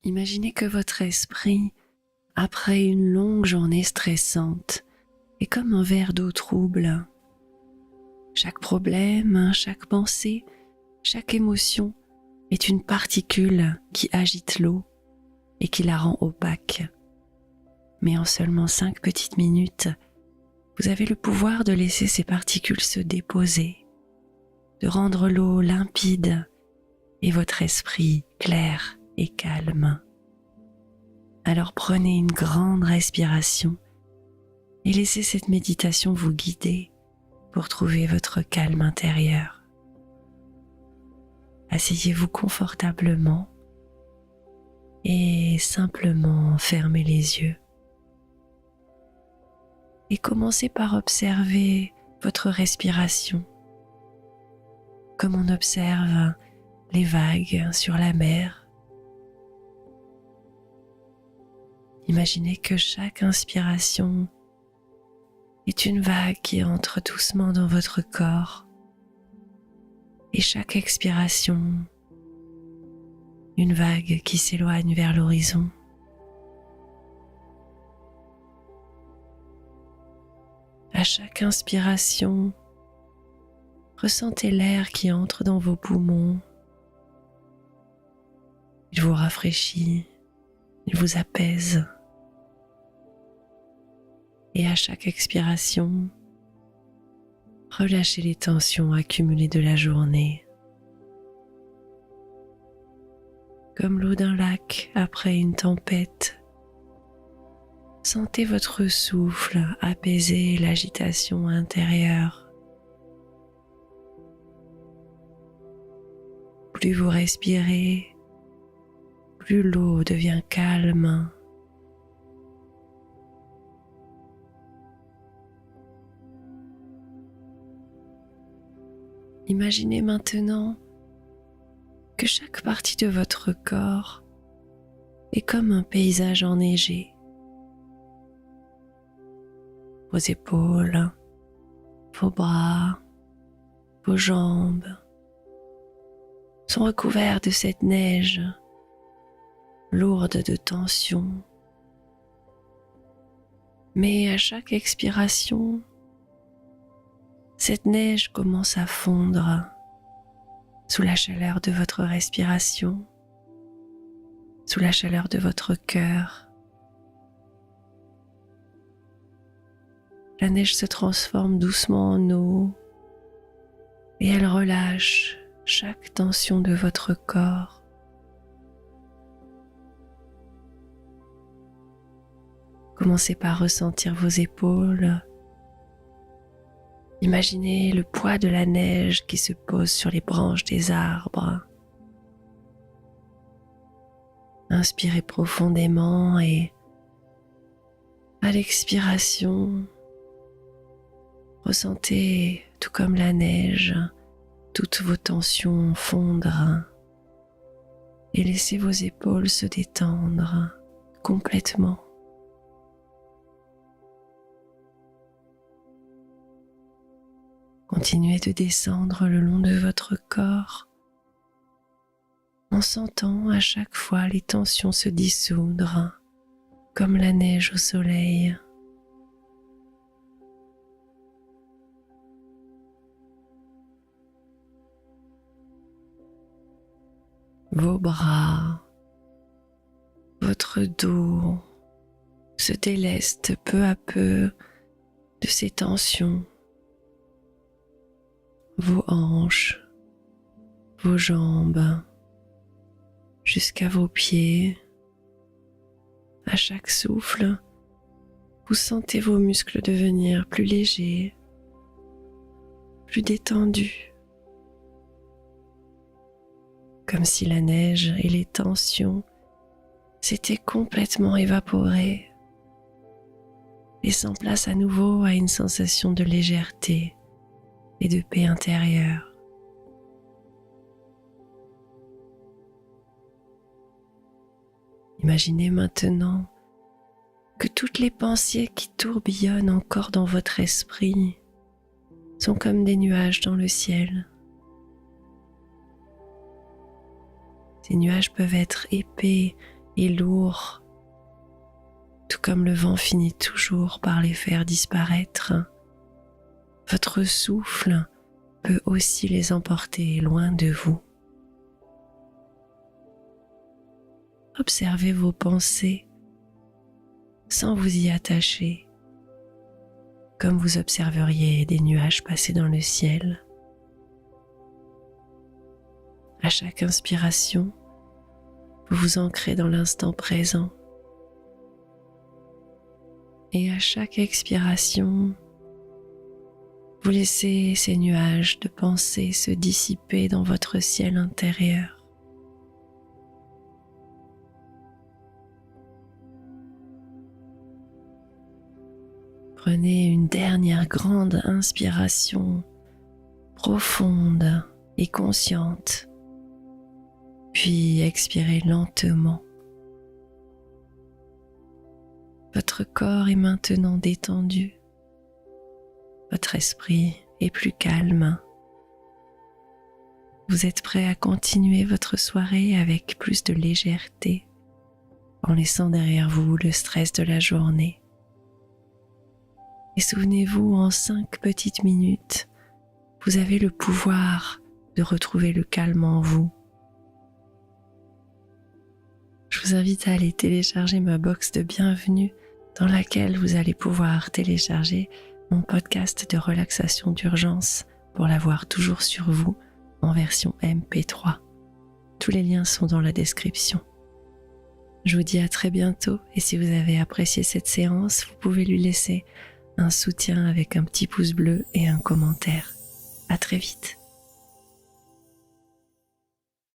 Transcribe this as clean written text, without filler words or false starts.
Imaginez que votre esprit, après une longue journée stressante, est comme un verre d'eau trouble. Chaque problème, chaque pensée, chaque émotion est une particule qui agite l'eau et qui la rend opaque. Mais en seulement 5 petites minutes, vous avez le pouvoir de laisser ces particules se déposer, de rendre l'eau limpide et votre esprit clair et calme. Alors prenez une grande respiration et laissez cette méditation vous guider pour trouver votre calme intérieur. Asseyez-vous confortablement et simplement fermez les yeux. Et commencez par observer votre respiration, comme on observe les vagues sur la mer. Imaginez que chaque inspiration est une vague qui entre doucement dans votre corps et chaque expiration, une vague qui s'éloigne vers l'horizon. À chaque inspiration, ressentez l'air qui entre dans vos poumons. Il vous rafraîchit, il vous apaise. Et à chaque expiration, relâchez les tensions accumulées de la journée. Comme l'eau d'un lac après une tempête, sentez votre souffle apaiser l'agitation intérieure. Plus vous respirez, plus l'eau devient calme. Imaginez maintenant que chaque partie de votre corps est comme un paysage enneigé. Vos épaules, vos bras, vos jambes sont recouverts de cette neige lourde de tension. Mais à chaque expiration, cette neige commence à fondre sous la chaleur de votre respiration, sous la chaleur de votre cœur. La neige se transforme doucement en eau et elle relâche chaque tension de votre corps. Commencez par ressentir vos épaules. Imaginez le poids de la neige qui se pose sur les branches des arbres. Inspirez profondément et à l'expiration, ressentez, tout comme la neige, toutes vos tensions fondre et laissez vos épaules se détendre complètement. Continuez de descendre le long de votre corps en sentant à chaque fois les tensions se dissoudre comme la neige au soleil. Vos bras, votre dos se délestent peu à peu de ces tensions. Vos hanches, vos jambes, jusqu'à vos pieds. À chaque souffle, vous sentez vos muscles devenir plus légers, plus détendus, comme si la neige et les tensions s'étaient complètement évaporées, laissant place à nouveau à une sensation de légèreté et de paix intérieure. Imaginez maintenant que toutes les pensées qui tourbillonnent encore dans votre esprit sont comme des nuages dans le ciel. Ces nuages peuvent être épais et lourds, tout comme le vent finit toujours par les faire disparaître, votre souffle peut aussi les emporter loin de vous. Observez vos pensées sans vous y attacher, comme vous observeriez des nuages passer dans le ciel. À chaque inspiration, vous vous ancrez dans l'instant présent. Et à chaque expiration, vous laissez ces nuages de pensée se dissiper dans votre ciel intérieur. Prenez une dernière grande inspiration profonde et consciente, puis expirez lentement. Votre corps est maintenant détendu, votre esprit est plus calme. Vous êtes prêt à continuer votre soirée avec plus de légèreté, en laissant derrière vous le stress de la journée. Et souvenez-vous, en 5 petites minutes, vous avez le pouvoir de retrouver le calme en vous. Je vous invite à aller télécharger ma box de bienvenue dans laquelle vous allez pouvoir télécharger mon podcast de relaxation d'urgence pour l'avoir toujours sur vous en version MP3. Tous les liens sont dans la description. Je vous dis à très bientôt et si vous avez apprécié cette séance, vous pouvez lui laisser un soutien avec un petit pouce bleu et un commentaire. À très vite.